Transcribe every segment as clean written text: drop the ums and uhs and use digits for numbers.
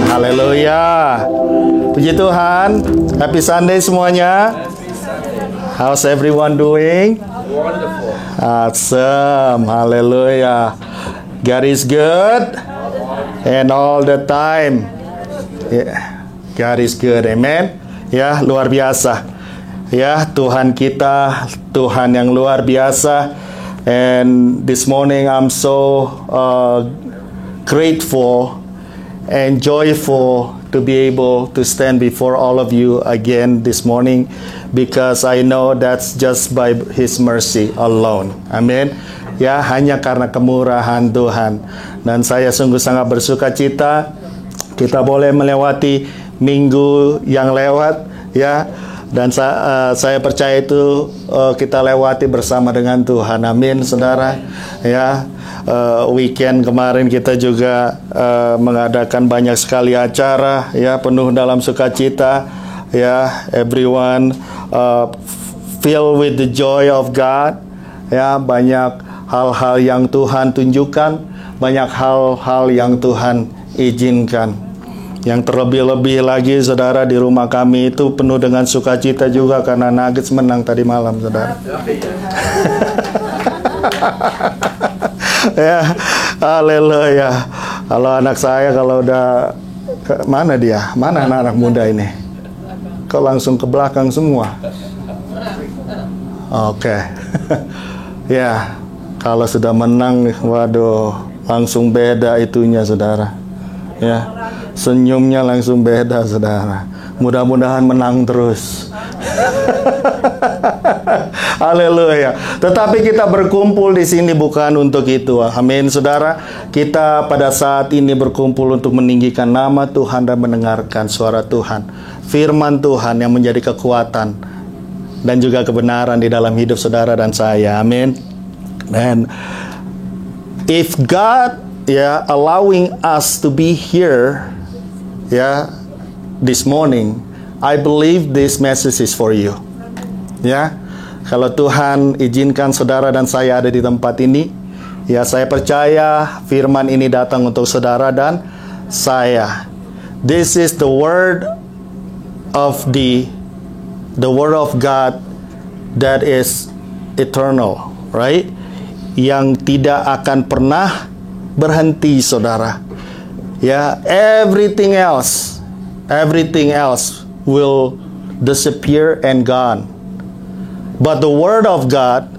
Haleluya. Puji Tuhan. Happy Sunday semuanya. How's everyone doing? Wonderful. Awesome. Haleluya. God is good and all the time. Yeah. God is good. Amen. Ya, luar biasa. Ya, Tuhan kita, Tuhan yang luar biasa. And this morning I'm so grateful and joyful to be able to stand before all of you again this morning, because I know that's just by His mercy alone. Amin. Ya, hanya karena kemurahan Tuhan. Dan saya sungguh sangat bersuka cita kita boleh melewati minggu yang lewat, ya. Dan saya percaya itu kita lewati bersama dengan Tuhan. Amin, saudara. Ya, weekend kemarin kita juga mengadakan banyak sekali acara, ya, penuh dalam sukacita. Ya, everyone filled with the joy of God. Ya, banyak hal-hal yang Tuhan tunjukkan, banyak hal-hal yang Tuhan izinkan. Yang terlebih-lebih lagi, saudara, di rumah kami itu penuh dengan sukacita juga karena Nuggets menang tadi malam, saudara. Ya, haleluya. Kalau anak saya kalau udah mana dia? Mana anak-anak muda ini? Kok langsung ke belakang semua? Oke. Ya, kalau sudah menang, waduh, langsung beda itunya, saudara. Ya, senyumnya langsung beda, saudara. Mudah-mudahan menang terus. Haleluya. Tetapi kita berkumpul di sini bukan untuk itu. Amin, saudara. Kita pada saat ini berkumpul untuk meninggikan nama Tuhan dan mendengarkan suara Tuhan. Firman Tuhan yang menjadi kekuatan dan juga kebenaran di dalam hidup saudara dan saya. Amin. And if God allowing us to be here, this morning, I believe this message is for you. Ya, kalau Tuhan izinkan saudara dan saya ada di tempat ini, ya, saya percaya firman ini datang untuk saudara dan saya. This is the word of the word of God that is eternal, right? Yang tidak akan pernah berhenti, saudara. Ya, everything else will disappear and gone. But the word of God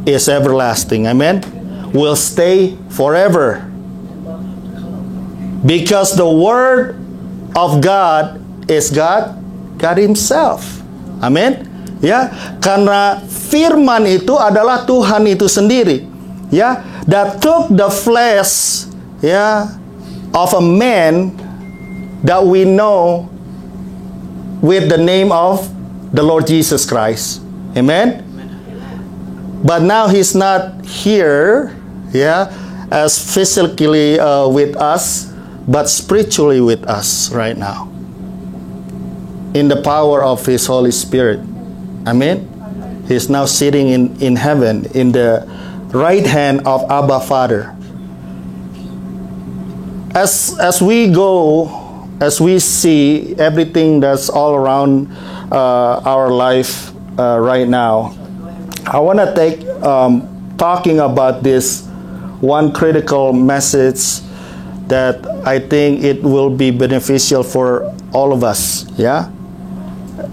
is everlasting. Amen. Will stay forever. Because the word of God is God Himself. Amen. Ya, karena firman itu adalah Tuhan itu sendiri. Ya, that took the flesh, of a man that we know with the name of the Lord Jesus Christ. Amen. But now He's not here, as physically with us, but spiritually with us right now, in the power of His Holy Spirit. Amen. He's now sitting in heaven, in the right hand of Abba Father. As we go, as we see everything that's all around our life right now, I want to take talking about this one critical message that I think it will be beneficial for all of us.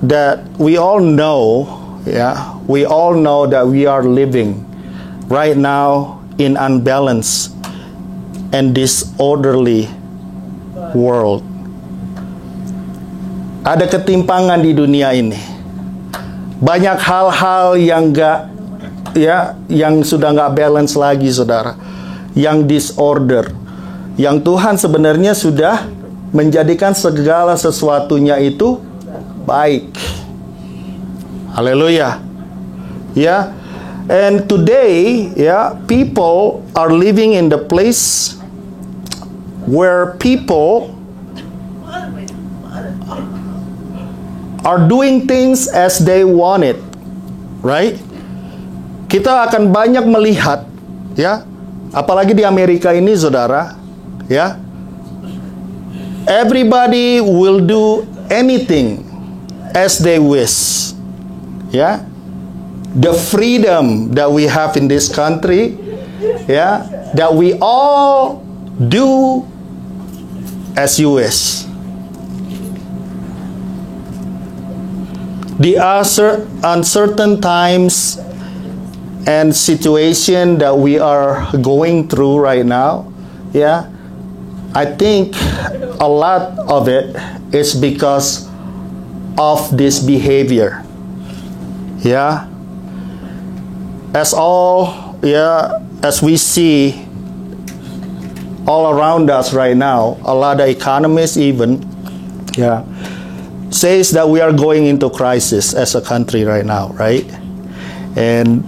That we all know, that we are living right now in unbalanced and disorderly world. Ada ketimpangan di dunia ini. Banyak hal-hal yang yang sudah nggak balance lagi, saudara. Yang disorder. Yang Tuhan sebenarnya sudah menjadikan segala sesuatunya itu baik. Haleluya. Ya. And today, people are living in the place where people are doing things as they want it, right? Kita akan banyak melihat, apalagi di Amerika ini, saudara, Everybody will do anything as they wish. Yeah, the freedom that we have in this country, yeah, that we all do as you wish. The uncertain times and situation that we are going through right now, yeah, I think a lot of it is because of this behavior. Yeah, as we see all around us right now, a lot of economists even, yeah, says that we are going into crisis as a country right now, right? And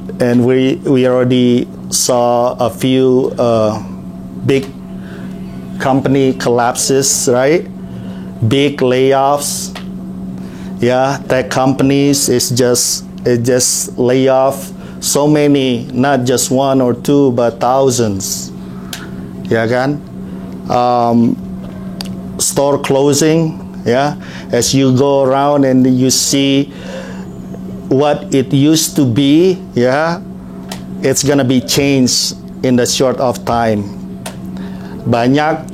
we already saw a few big company collapses, right? Big layoffs. Yeah, tech companies it just lay off so many, not just one or two, but thousands. Ya kan? Store closing. Yeah, as you go around and you see what it used to be, yeah, it's gonna be changed in the short of time. Banyak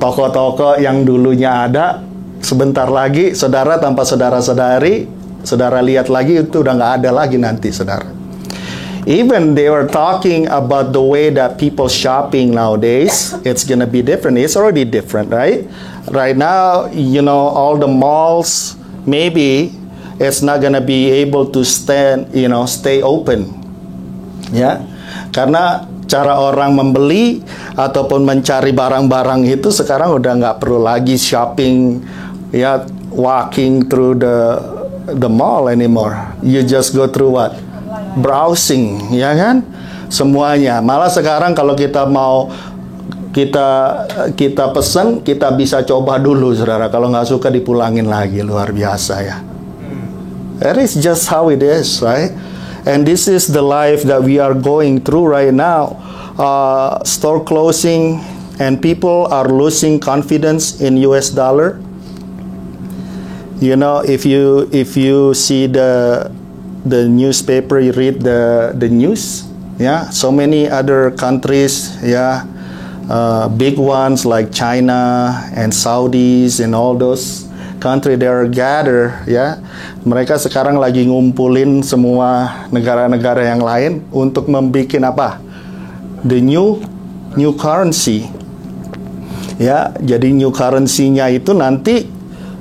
toko-toko yang dulunya ada, sebentar lagi saudara tanpa saudara-saudari, saudara lihat lagi itu udah nggak ada lagi nanti, saudara. Even they were talking about the way that people shopping nowadays, it's gonna be different. It's already different, right? Right now, you know, all the malls, maybe it's not gonna be able to stay open. Ya, karena cara orang membeli ataupun mencari barang-barang itu sekarang udah nggak perlu lagi shopping, ya, walking through the mall anymore. You just go through what? Browsing, ya kan? Semuanya. Malah sekarang kalau kita mau kita pesan, kita bisa coba dulu, saudara. Kalau nggak suka dipulangin lagi, luar biasa ya. That is just how it is, right? And this is the life that we are going through right now. Store closing, and people are losing confidence in US dollar. You know, if you see the newspaper, you read the news, yeah, so many other countries, yeah, big ones like China and Saudis and all those country, they are gather, ya, mereka sekarang lagi ngumpulin semua negara-negara yang lain untuk membuat apa? The new currency, ya. Jadi new currency-nya itu nanti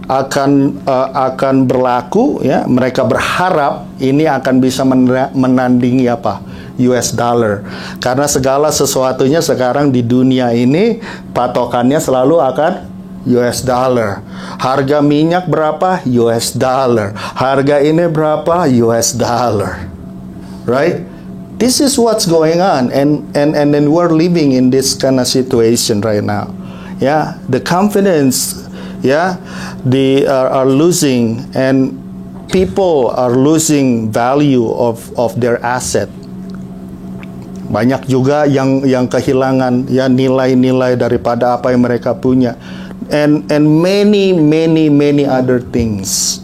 akan berlaku, ya. Mereka berharap ini akan bisa menandingi apa? US dollar. Karena segala sesuatunya sekarang di dunia ini patokannya selalu akan US dollar. Harga minyak berapa? US dollar. Harga ini berapa? US dollar. Right? This is what's going on, and then we're living in this kind of situation right now. Yeah, the confidence, yeah, they are losing, and people are losing value of their asset. Banyak juga yang kehilangan, ya, nilai-nilai daripada apa yang mereka punya, and many other things.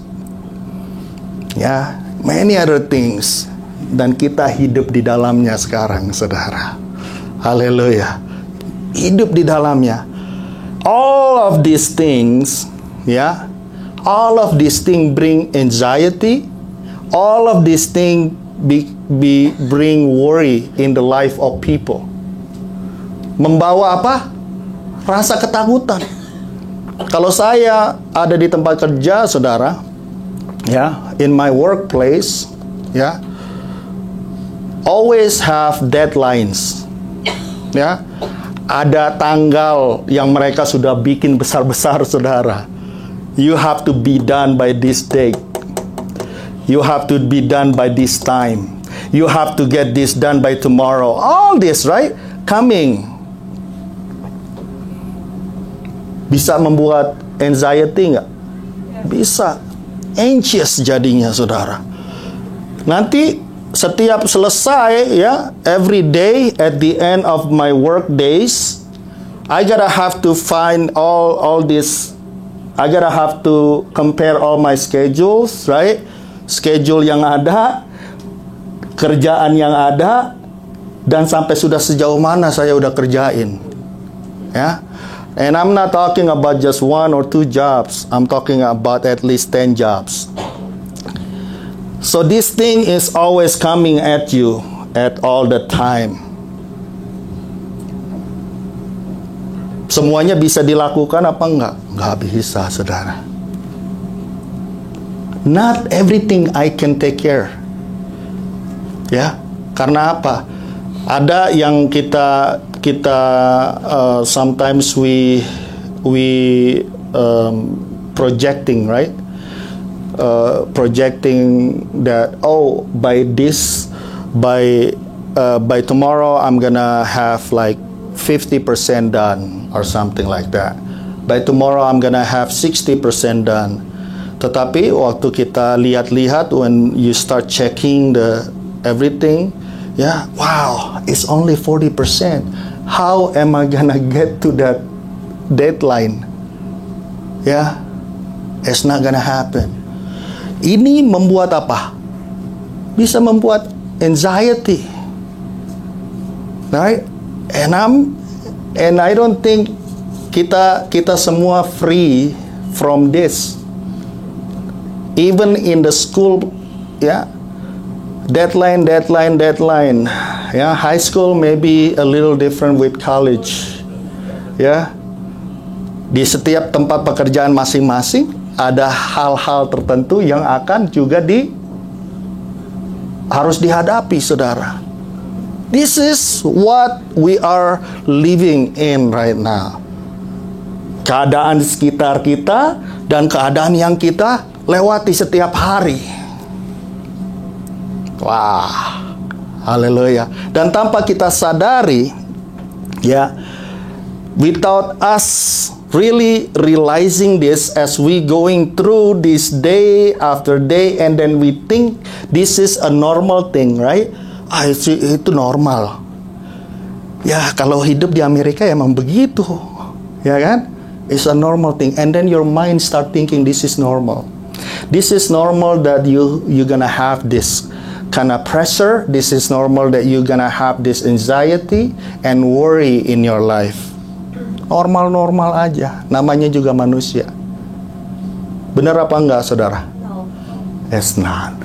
Ya, many other things. Dan kita hidup di dalamnya sekarang, saudara. Haleluya. Hidup di dalamnya. All of these things, ya, all of these things bring anxiety. All of these things bring worry in the life of people. Membawa apa? Rasa ketakutan. Kalau saya ada di tempat kerja, saudara, ya, in my workplace, ya, always have deadlines, ya. Ada tanggal yang mereka sudah bikin besar-besar, saudara. You have to be done by this date. You have to be done by this time. You have to get this done by tomorrow. All this, right? Coming. Bisa membuat anxiety nggak? Bisa. Anxious jadinya, saudara. Nanti setiap selesai, ya, every day at the end of my work days, I gotta have to find all this I gotta have to compare all my schedules, right? Schedule yang ada, kerjaan yang ada, dan sampai sudah sejauh mana saya udah kerjain. Ya. And I'm not talking about just 1 or 2 jobs. I'm talking about at least 10 jobs. So this thing is always coming at you at all the time. Semuanya bisa dilakukan apa enggak? Enggak bisa, saudara. Not everything I can take care. Ya, karena apa? Ada yang kita sometimes we projecting, right? Projecting that by tomorrow I'm gonna have like 50% done or something like that. By tomorrow I'm gonna have 60% done. Tetapi waktu kita lihat-lihat, when you start checking the everything, yeah, wow, it's only 40%. How am I gonna get to that deadline? Yeah, it's not gonna happen. Ini membuat apa? Bisa membuat anxiety, right? And I don't think kita semua free from this. Even in the school, yeah, deadline. Yeah, high school maybe a little different with college. Ya, di setiap tempat pekerjaan masing-masing ada hal-hal tertentu yang akan juga harus dihadapi, saudara. This is what we are living in right now. Keadaan sekitar kita dan keadaan yang kita lewati setiap hari. Wah, haleluya. Dan tanpa kita sadari, ya, without us really realizing this as we going through this day after day, and then we think this is a normal thing, right? Itu normal. Ya, kalau hidup di Amerika emang begitu, ya kan? It's a normal thing, and then your mind start thinking this is normal. This is normal that you're gonna have this kind of pressure. This is normal that you're gonna have this anxiety and worry in your life. Normal-normal aja, namanya juga manusia. Benar apa enggak, saudara? No. It's not.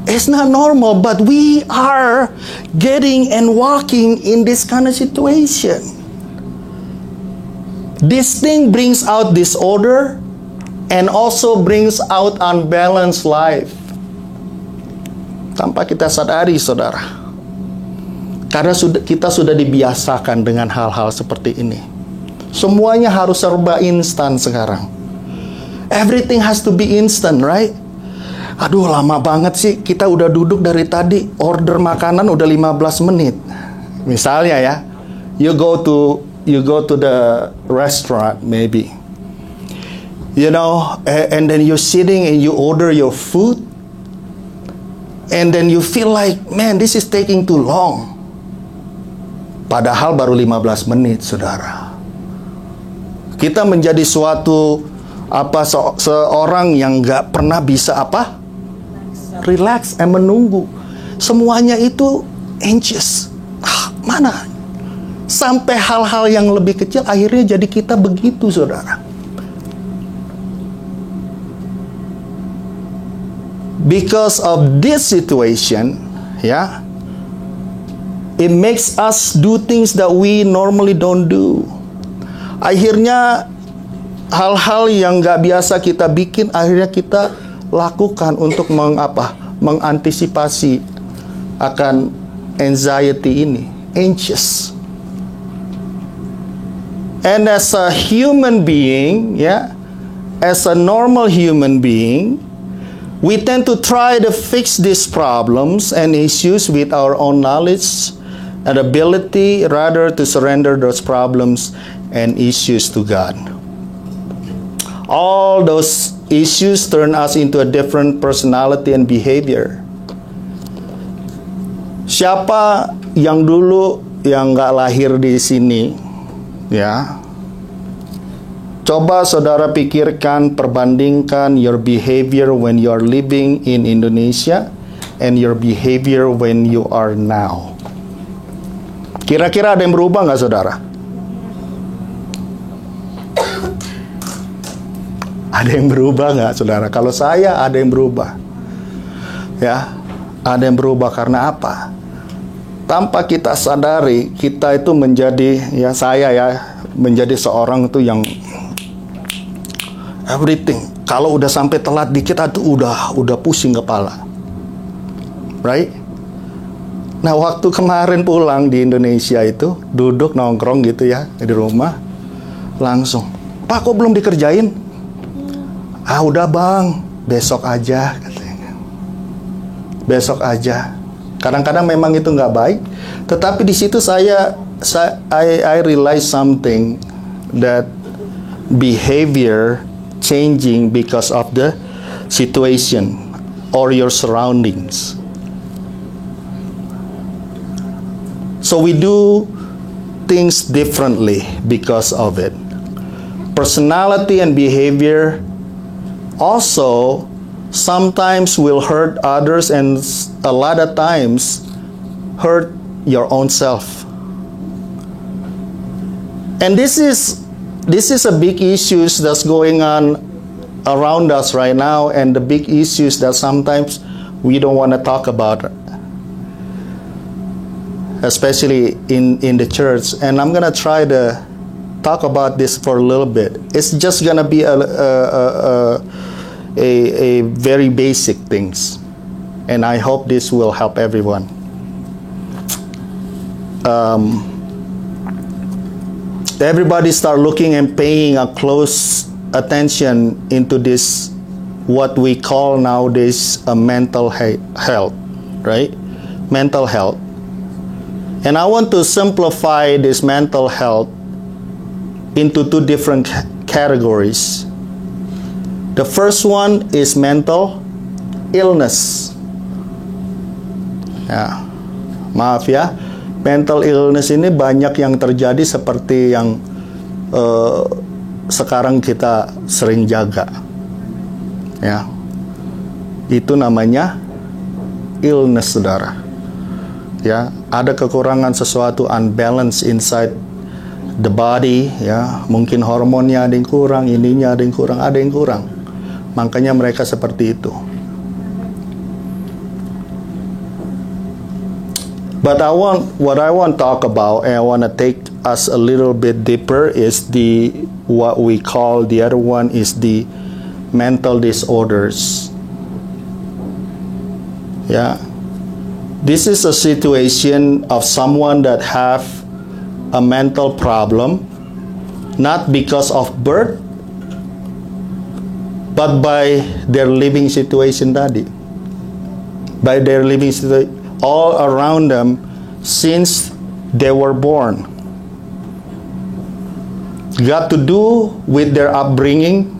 It's not normal, but we are getting and walking in this kind of situation. This thing brings out disorder and also brings out unbalanced life. Tanpa kita sadari, saudara. Karena kita sudah dibiasakan dengan hal-hal seperti ini. Semuanya harus serba instan sekarang. Everything has to be instant, right? Aduh, lama banget sih. Kita udah duduk dari tadi. Order makanan udah 15 menit. Misalnya ya, you go to the restaurant maybe. You know, and then you're sitting and you order your food. And then you feel like, man, this is taking too long. Padahal baru 15 menit, saudara. Kita menjadi seorang yang gak pernah bisa relax and menunggu. Semuanya itu anxious. Mana? Sampai hal-hal yang lebih kecil akhirnya jadi kita begitu, saudara. Because of this situation, ya, it makes us do things that we normally don't do. Akhirnya hal-hal yang gak biasa kita bikin, akhirnya kita lakukan untuk mengantisipasi akan anxiety ini, anxious. And as a human being, yeah, as a normal human being, we tend to try to fix these problems and issues with our own knowledge and ability rather to surrender those problems and issues to God. All those issues turn us into a different personality and behavior. Siapa yang dulu yang gak lahir di sini, ya, Coba saudara pikirkan, perbandingkan your behavior when you are living in Indonesia and your behavior when you are now. Kira-kira ada yang berubah nggak saudara? Ada yang berubah nggak saudara? Kalau saya ada yang berubah. Ya, ada yang berubah karena apa? Tanpa kita sadari, kita itu menjadi, ya saya ya, menjadi seorang itu yang everything. Kalau udah sampai telat dikit tuh udah pusing kepala. Right? Nah, waktu kemarin pulang di Indonesia itu, duduk nongkrong gitu ya, di rumah, langsung, "Pak, kok belum dikerjain?" "Ah, udah bang, besok aja," katanya. Besok aja. Kadang-kadang memang itu nggak baik, tetapi di situ I realize something, that behavior changing because of the situation or your surroundings. So we do things differently because of it. Personality and behavior also sometimes will hurt others, and a lot of times hurt your own self. And this is a big issue that's going on around us right now, and the big issues that sometimes we don't want to talk about, especially in the church. And I'm gonna try to talk about this for a little bit. It's just gonna be a very basic things, and I hope this will help everyone. Everybody start looking and paying a close attention into this, what we call nowadays a mental health, right? Mental health. And I want to simplify this mental health into two different categories. The first one is mental illness. Ya, maaf ya, mental illness ini banyak yang terjadi seperti yang sekarang kita sering jaga. Ya, itu namanya illness, saudara. Ya, ada kekurangan sesuatu, unbalance inside the body, ya, mungkin hormonnya ada yang kurang, ininya ada yang kurang, makanya mereka seperti itu. But what I want to talk about, and I want to take us a little bit deeper, is what we call, the other one is the mental disorders. Yeah. This is a situation of someone that have a mental problem, not because of birth, but by their living situation tadi. By their living situation, all around them since they were born. Got to do with their upbringing.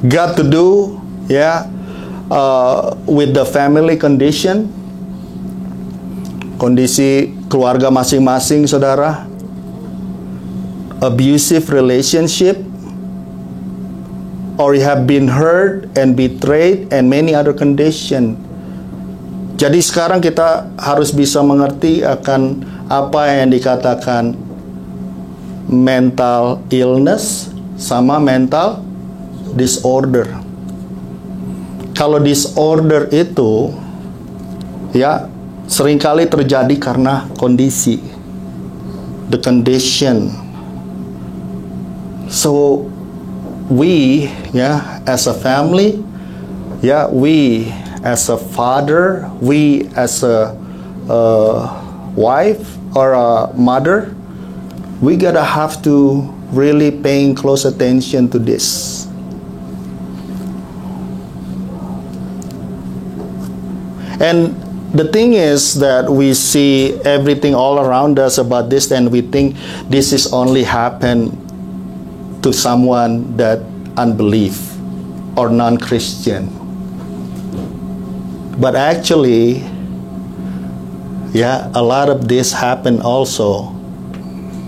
Got to do, with the family condition, kondisi keluarga masing-masing, saudara, abusive relationship, or you have been hurt and betrayed, and many other condition. Jadi sekarang kita harus bisa mengerti akan apa yang dikatakan mental illness sama mental disorder. Kalau disorder itu, ya, seringkali terjadi karena kondisi, the condition. So we, as a family, we as a father, we as a wife or a mother, we gotta have to really paying close attention to this. And the thing is that we see everything all around us about this, and we think this is only happen to someone that unbelief or non-Christian. But actually, a lot of this happen also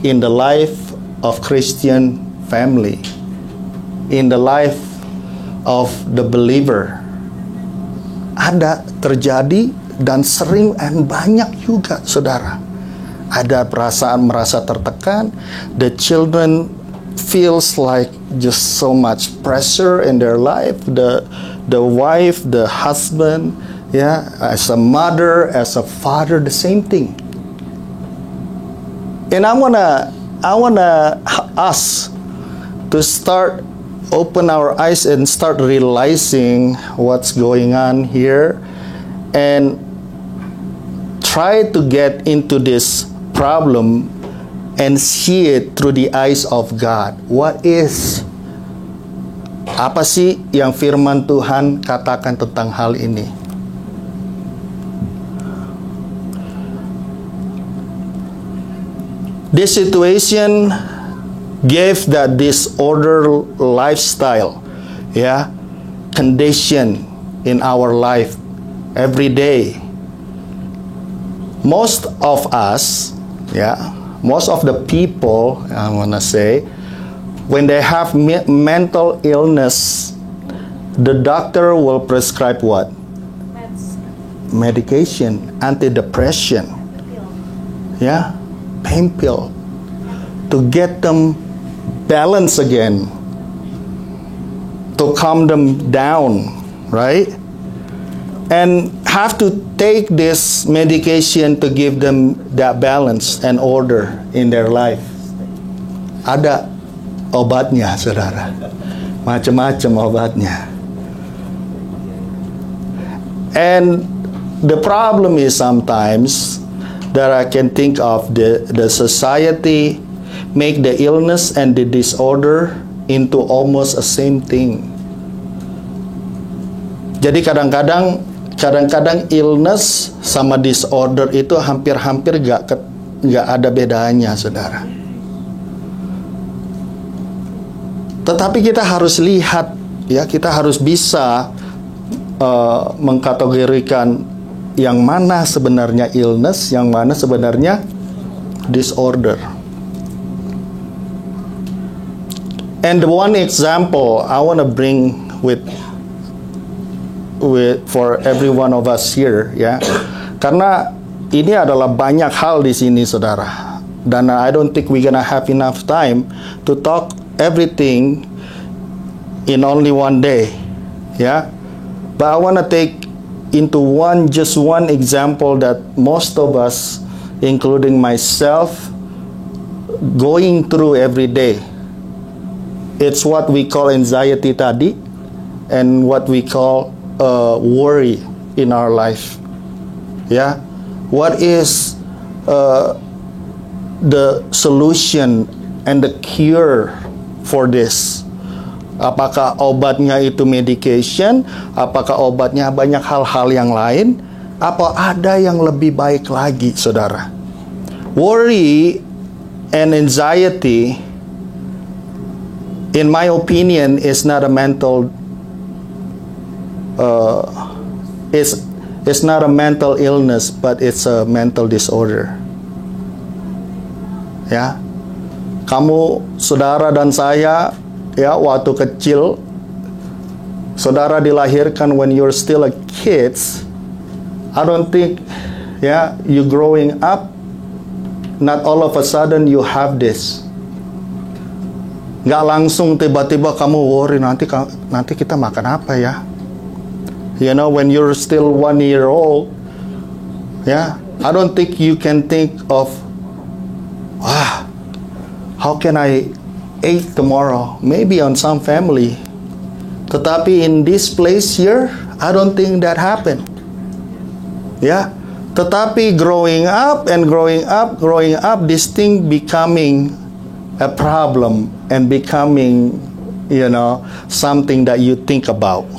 in the life of Christian family, in the life of the believer. Ada terjadi dan sering dan banyak juga, saudara. Ada perasaan merasa tertekan. The children feels like just so much pressure in their life. The wife, the husband, yeah, as a mother, as a father, the same thing. And I wanna us to start open our eyes and start realizing what's going on here, and try to get into this problem and see it through the eyes of God. Apa sih yang firman Tuhan katakan tentang hal ini? This situation gave that disorder lifestyle, yeah, condition in our life every day. Most of us, yeah, most of the people, I want to say, when they have mental illness, the doctor will prescribe what? Medication, antidepressant, yeah, pain pill, to get them balanced again, to calm them down, right? And have to take this medication to give them that balance and order in their life. Ada obatnya, saudara. Macam-macam obatnya. And the problem is sometimes that I can think of the society make the illness and the disorder into almost the same thing. Jadi kadang-kadang illness sama disorder itu hampir-hampir gak ada bedanya, saudara. Tetapi kita harus lihat, ya, kita harus bisa mengkategorikan yang mana sebenarnya illness, yang mana sebenarnya disorder. And the one example I want to bring for every one of us here, ya, karena ini adalah banyak hal di sini, saudara, dan I don't think we're gonna have enough time to talk everything in only one day, ya. But I want to take into just one example that most of us, including myself, going through every day. It's what we call anxiety tadi, and what we call worry in our life. Yeah, what is the solution and the cure for this? Apakah obatnya itu medication? Apakah obatnya banyak hal-hal yang lain? Apa ada yang lebih baik lagi, saudara? Worry and anxiety, in my opinion, is not a mental it's not a mental illness, but it's a mental disorder. Ya, kamu, saudara dan saya, ya, waktu kecil, saudara dilahirkan when you're still a kid. I don't think, ya, you growing up, not all of a sudden you have this. Nggak langsung tiba-tiba kamu worry, nanti kita makan apa ya? You know, when you're still 1 year old, yeah, I don't think you can think of, how can I eat tomorrow? Maybe on some family. Tetapi in this place here, I don't think that happened. Yeah. Tetapi growing up, this thing becoming a problem and becoming, you know, something that you think about.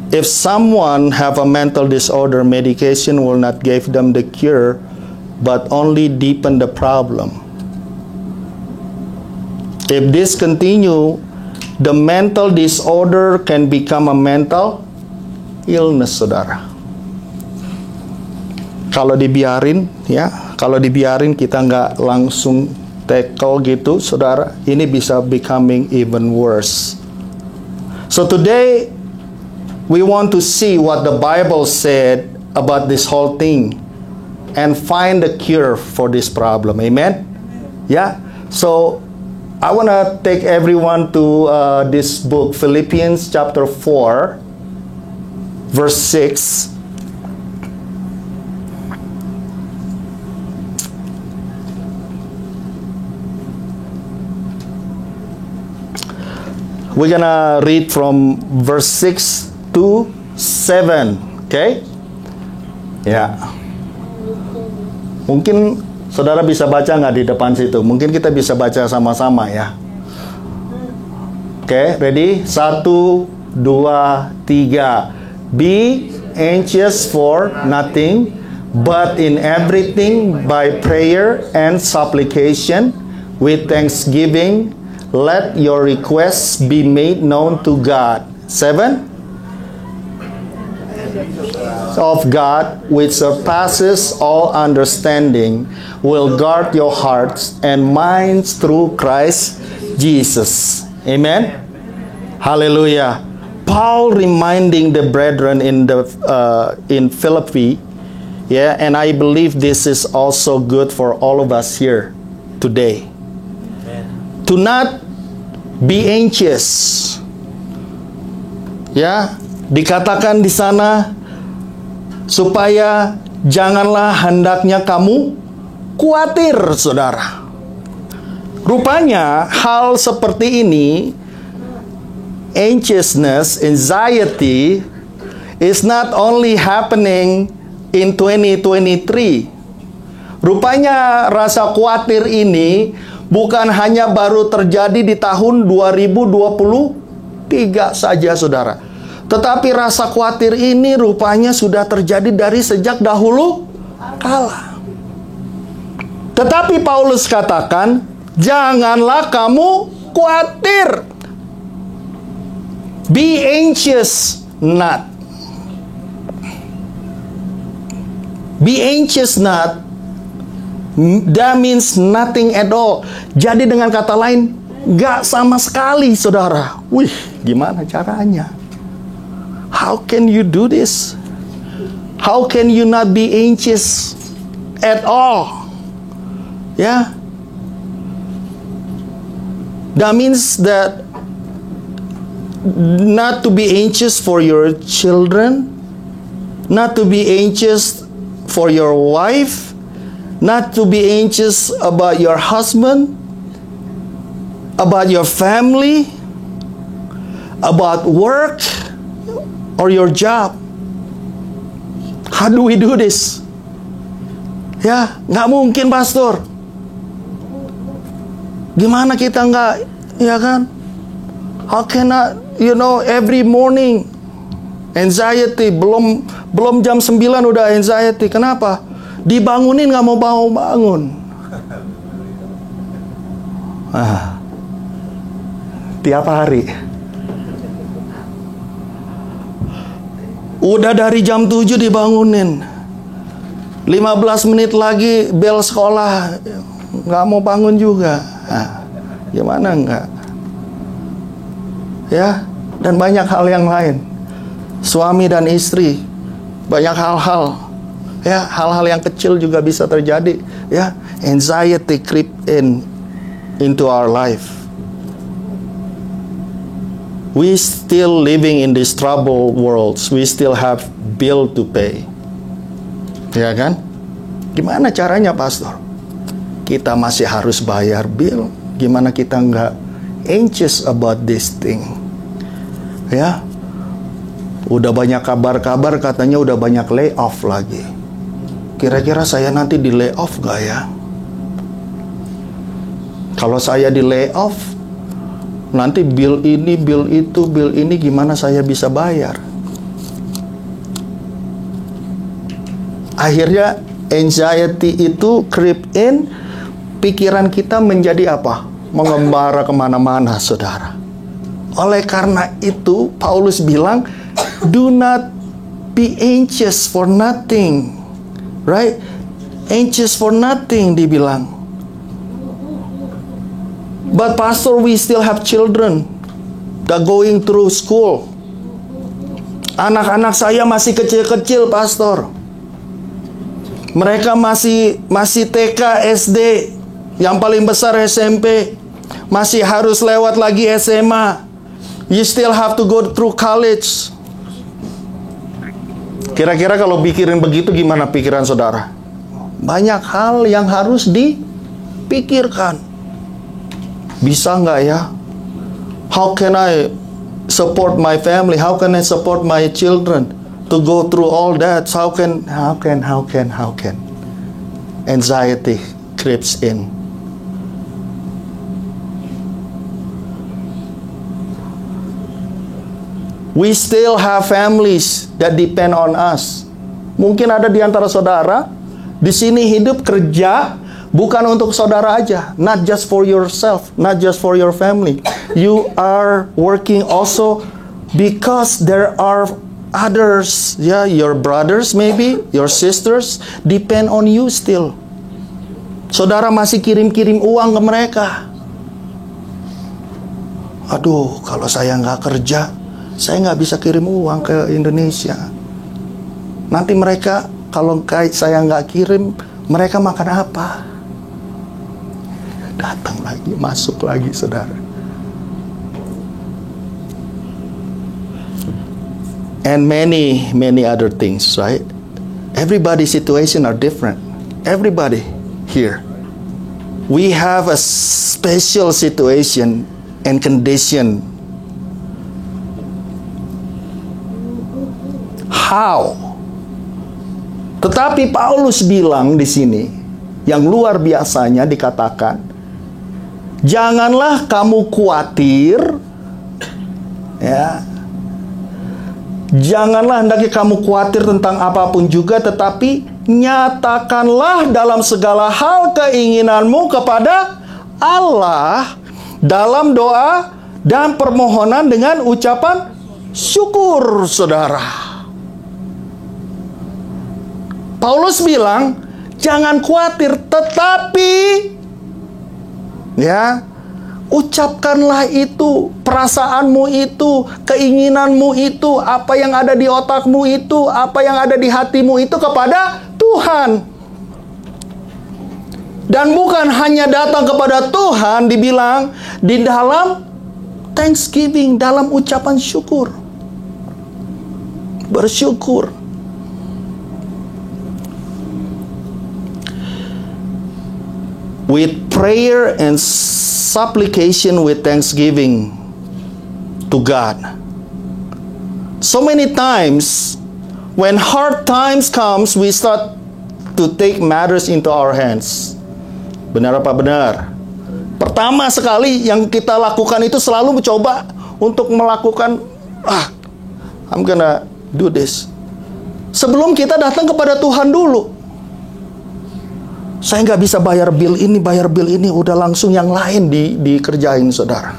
If someone have a mental disorder, medication will not give them the cure, but only deepen the problem. If this continue, the mental disorder can become a mental illness, saudara. Kalau dibiarin, ya, kalau dibiarin kita nggak langsung tackle gitu, saudara, ini bisa becoming even worse. So today, we want to see what the Bible said about this whole thing and find a cure for this problem. Amen? Yeah? So, I want to take everyone to this book, Philippians chapter 4, verse 6. We're gonna read from verse 6 to 7. Okay? Ya. Mungkin saudara bisa baca nggak di depan situ? Mungkin kita bisa baca sama-sama ya. Oke, ready? 1, 2, 3. Be anxious for nothing, but in everything by prayer and supplication with thanksgiving, let your requests be made known to God. 7. Of God, which surpasses all understanding, will guard your hearts and minds through Christ Jesus. Amen. Hallelujah. Paul reminding the brethren in Philippi, yeah, and I believe this is also good for all of us here today. To not be anxious. Ya, dikatakan di sana supaya janganlah hendaknya kamu khawatir, saudara. Rupanya hal seperti ini, anxiousness, anxiety, is not only happening in 2023. Rupanya rasa khawatir ini bukan hanya baru terjadi di tahun 2023 saja, saudara. Tetapi rasa khawatir ini rupanya sudah terjadi dari sejak dahulu kala. Tetapi Paulus katakan, janganlah kamu khawatir. Be anxious not. Be anxious not. That means nothing at all. Jadi dengan kata lain, gak sama sekali, saudara. Wih, gimana caranya? How can you do this? How can you not be anxious at all? Yeah. That means that not to be anxious for your children, not to be anxious for your wife, not to be anxious about your husband, about your family, about work, or your job. How do we do this? Ya, nggak mungkin, pastor. Gimana kita nggak, ya kan? How can I, every morning anxiety, belum jam 9 udah anxiety. Kenapa? Dibangunin nggak mau bangun. Tiap hari. Udah dari jam 7 dibangunin. 15 menit lagi bel sekolah, nggak mau bangun juga. Gimana nggak? Ya, dan banyak hal yang lain. Suami dan istri, banyak hal-hal. Ya, hal-hal yang kecil juga bisa terjadi. Ya, anxiety creep into our life. We still living in this troubled worlds. We still have bill to pay. Ya kan? Gimana caranya, pastor? Kita masih harus bayar bill. Gimana kita nggak anxious about this thing? Ya, udah banyak kabar-kabar katanya udah banyak layoff lagi. Kira-kira saya nanti di layoff gak ya? Kalau saya di layoff, nanti bill ini, bill itu, bill ini gimana saya bisa bayar? Akhirnya anxiety itu creep in, pikiran kita menjadi apa? Mengembara kemana-mana, saudara. Oleh karena itu, Paulus bilang, do not be anxious for nothing. Right? Anxious for nothing, dibilang. But pastor, we still have children that going through school. Anak-anak saya masih kecil-kecil, pastor. Mereka masih TK, SD. Yang paling besar SMP. Masih harus lewat lagi SMA. You still have to go through college. Kira-kira kalau pikirin begitu, gimana pikiran saudara? Banyak hal yang harus dipikirkan. Bisa nggak ya? How can I support my family? How can I support my children to go through all that? How can? Anxiety creeps in. We still have families that depend on us. Mungkin ada di antara saudara di sini hidup kerja bukan untuk saudara aja, not just for yourself, not just for your family. You are working also because there are others, your brothers maybe, your sisters depend on you still. Saudara masih kirim-kirim uang ke mereka. Aduh, kalau saya nggak kerja, saya nggak bisa kirim uang ke Indonesia. Nanti mereka, kalau saya nggak kirim, mereka makan apa? Datang lagi, masuk lagi, saudara. And many other things, right? Everybody's situation are different. Everybody here. We have a special situation and condition. How? Tetapi Paulus bilang di sini, yang luar biasanya dikatakan, janganlah kamu khawatir, ya. Janganlah hendaknya kamu khawatir tentang apapun juga, tetapi nyatakanlah dalam segala hal keinginanmu kepada Allah dalam doa dan permohonan dengan ucapan syukur, saudara. Paulus bilang, jangan khawatir, tetapi ucapkanlah itu, perasaanmu itu, keinginanmu itu, apa yang ada di otakmu itu, apa yang ada di hatimu itu kepada Tuhan. Dan bukan hanya datang kepada Tuhan, dibilang di dalam thanksgiving, dalam ucapan syukur. Bersyukur. With prayer and supplication with thanksgiving to God. So many times, when hard times comes, we start to take matters into our hands. Benar apa benar? Pertama sekali yang kita lakukan itu selalu mencoba untuk melakukan, I'm gonna do this. Sebelum kita datang kepada Tuhan dulu. Saya nggak bisa bayar bill ini, udah langsung yang lain dikerjain, saudara.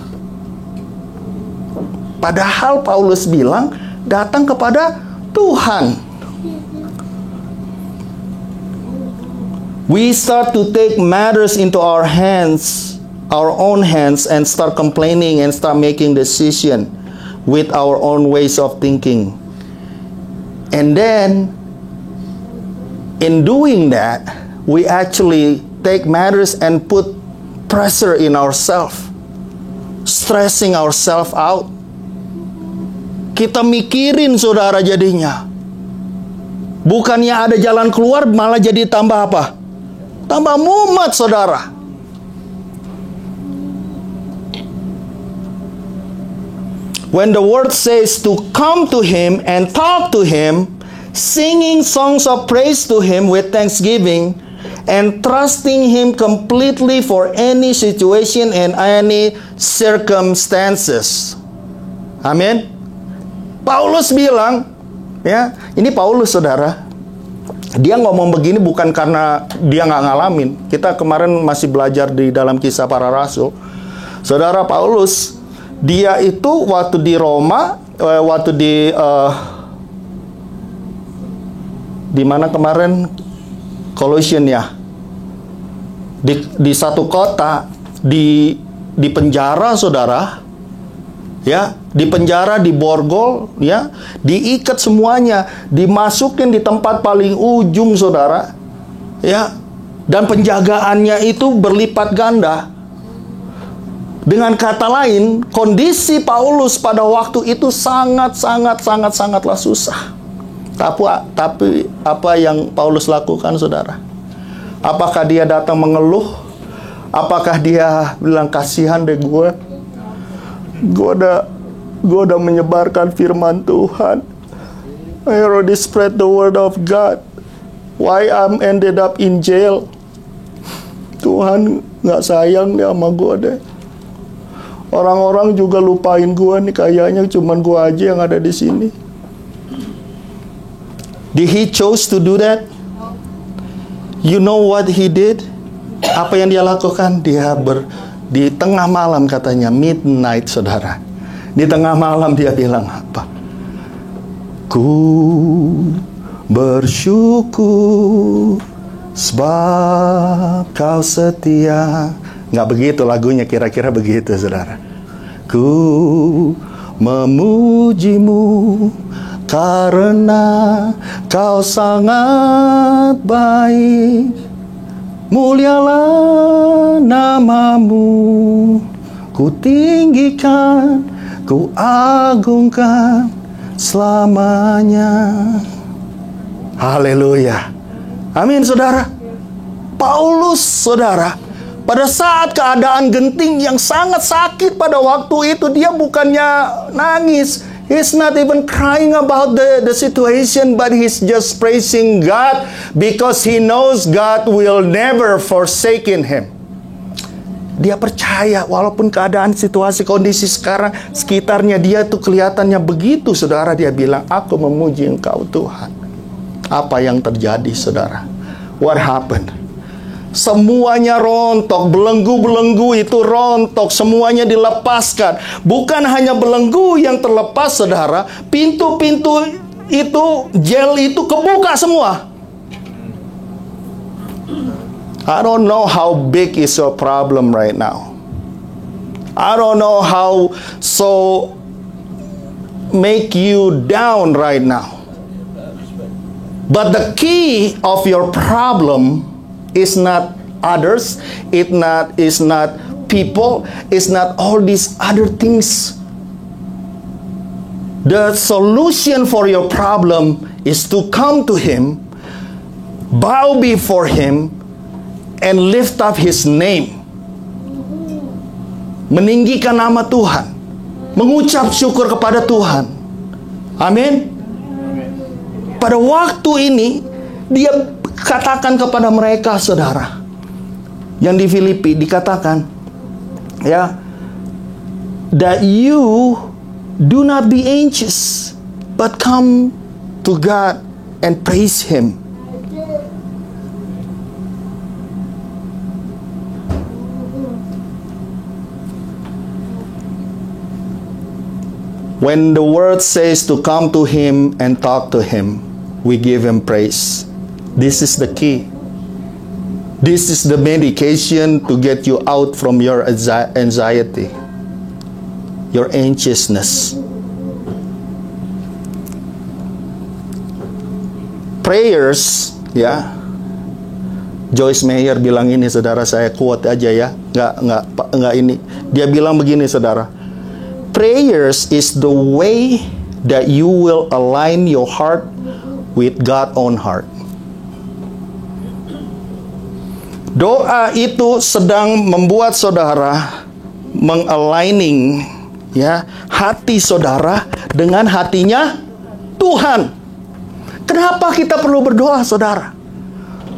Padahal Paulus bilang, datang kepada Tuhan. We start to take matters into our hands, our own hands, and start complaining and start making decision with our own ways of thinking. And then, in doing that, we actually take matters and put pressure in ourselves, stressing ourselves out. Kita mikirin, saudara, jadinya. Bukannya ada jalan keluar, malah jadi tambah apa? Tambah mumet, saudara. When the word says to come to Him and talk to Him, singing songs of praise to Him with thanksgiving, and trusting Him completely for any situation and any circumstances. Amin. Paulus bilang, ini Paulus, saudara. Dia ngomong begini bukan karena dia nggak ngalamin. Kita kemarin masih belajar di dalam Kisah Para Rasul. Saudara, Paulus, dia itu waktu di Roma, waktu di mana kemarin Colossian ya. Di satu kota, di penjara saudara, ya, di penjara, di borgol, ya, diikat semuanya, dimasukin di tempat paling ujung saudara, ya, dan penjagaannya itu berlipat ganda. Dengan kata lain, kondisi Paulus pada waktu itu sangatlah susah. Tapi apa yang Paulus lakukan saudara? Apakah dia datang mengeluh? Apakah dia bilang, kasihan deh gue udah menyebarkan firman Tuhan, I already spread the word of God, why I'm ended up in jail? Tuhan gak sayang deh sama gue deh. Orang-orang juga lupain gue nih, kayaknya cuman gue aja yang ada di sini. Did he chose to do that? You know what he did? Apa yang dia lakukan? Dia di tengah malam, katanya midnight saudara. Di tengah malam dia bilang apa? Ku bersyukur sebab kau setia. Nggak begitu lagunya, kira-kira begitu saudara. Ku memujimu karena kau sangat baik, mulialah namamu, ku tinggikan, ku agungkan selamanya. Haleluya. Amin saudara. Paulus saudara, pada saat keadaan genting yang sangat sakit pada waktu itu, dia bukannya nangis. He's not even crying about the situation, but he's just praising God because he knows God will never forsaken him. Dia percaya walaupun keadaan, situasi, kondisi sekarang sekitarnya dia tuh kelihatannya begitu saudara, dia bilang, aku memuji Engkau Tuhan. Apa yang terjadi saudara? What happened? Semuanya rontok, belenggu-belenggu itu rontok, semuanya dilepaskan. Bukan hanya belenggu yang terlepas saudara, pintu-pintu itu, jel itu kebuka semua. I don't know how big is your problem right now. I don't know how so make you down right now. But the key of your problem is not others, is not people, is not all these other things. The solution for your problem is to come to Him, bow before Him, and lift up His name. Meninggikan nama Tuhan, mengucap syukur kepada Tuhan. Amin. Pada waktu ini dia katakan kepada mereka saudara, yang di Filipi dikatakan, ya, that you do not be anxious, but come to God and praise Him. When the word says to come to Him and talk to Him, we give Him praise. This is the key. This is the medication to get you out from your anxiety, your anxiousness. Prayers, ya. Joyce Meyer bilang ini saudara, saya quote aja ya, nggak ini. Dia bilang begini saudara, prayers is the way that you will align your heart with God's own heart. Doa itu sedang membuat saudara mengaligning, ya, hati saudara dengan hatinya Tuhan. Kenapa kita perlu berdoa saudara?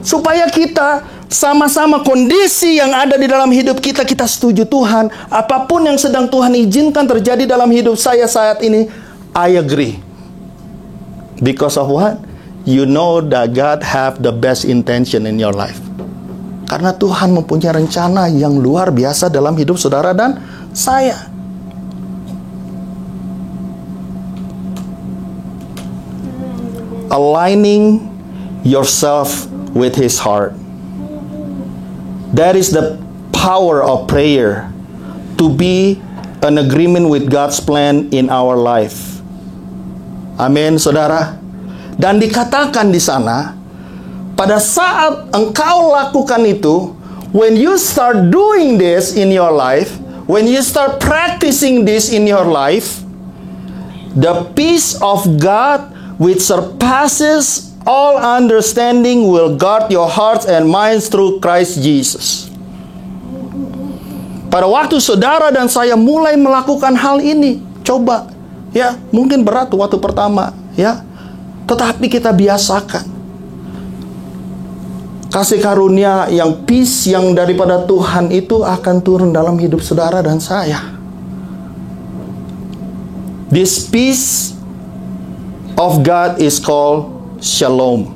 Supaya kita sama-sama kondisi yang ada di dalam hidup kita, kita setuju Tuhan. Apapun yang sedang Tuhan izinkan terjadi dalam hidup saya saat ini, I agree. Because of what? You know that God have the best intention in your life. Karena Tuhan mempunyai rencana yang luar biasa dalam hidup saudara dan saya. Aligning yourself with his heart. That is the power of prayer, to be an agreement with God's plan in our life. Amin, saudara. Dan dikatakan di sana, pada saat engkau lakukan itu, when you start doing this in your life, when you start practicing this in your life, the peace of God which surpasses all understanding will guard your hearts and minds through Christ Jesus. Pada waktu saudara dan saya mulai melakukan hal ini, coba, ya, mungkin berat waktu pertama, ya, tetapi kita biasakan. Kasih karunia yang peace yang daripada Tuhan itu akan turun dalam hidup saudara dan saya. This peace of God is called shalom.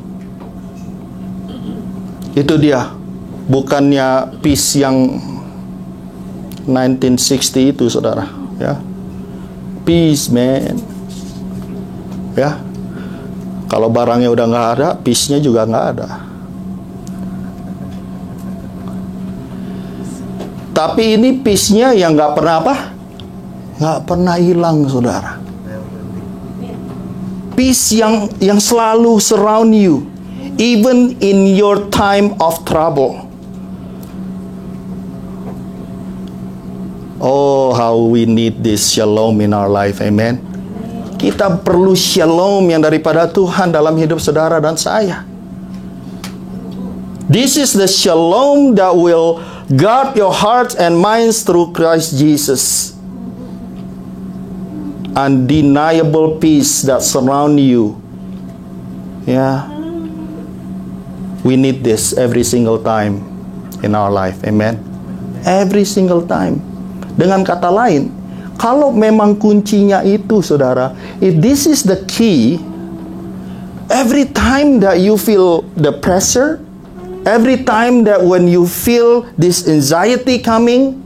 Itu dia, bukannya peace yang 1960 itu, saudara, ya. Peace, man. Ya. Kalau barangnya udah nggak ada, peace-nya juga nggak ada. Tapi ini peace-nya yang nggak pernah apa? Nggak pernah hilang, saudara. Peace yang selalu surround you, even in your time of trouble. Oh, how we need this shalom in our life, amen. Kita perlu shalom yang daripada Tuhan dalam hidup saudara dan saya. This is the shalom that will guard your hearts and minds through Christ Jesus. Undeniable peace that surround you. Yeah. We need this every single time in our life, amen. Every single time. Dengan kata lain, kalau memang kuncinya itu, saudara, if this is the key, every time that you feel the pressure, every time that when you feel this anxiety coming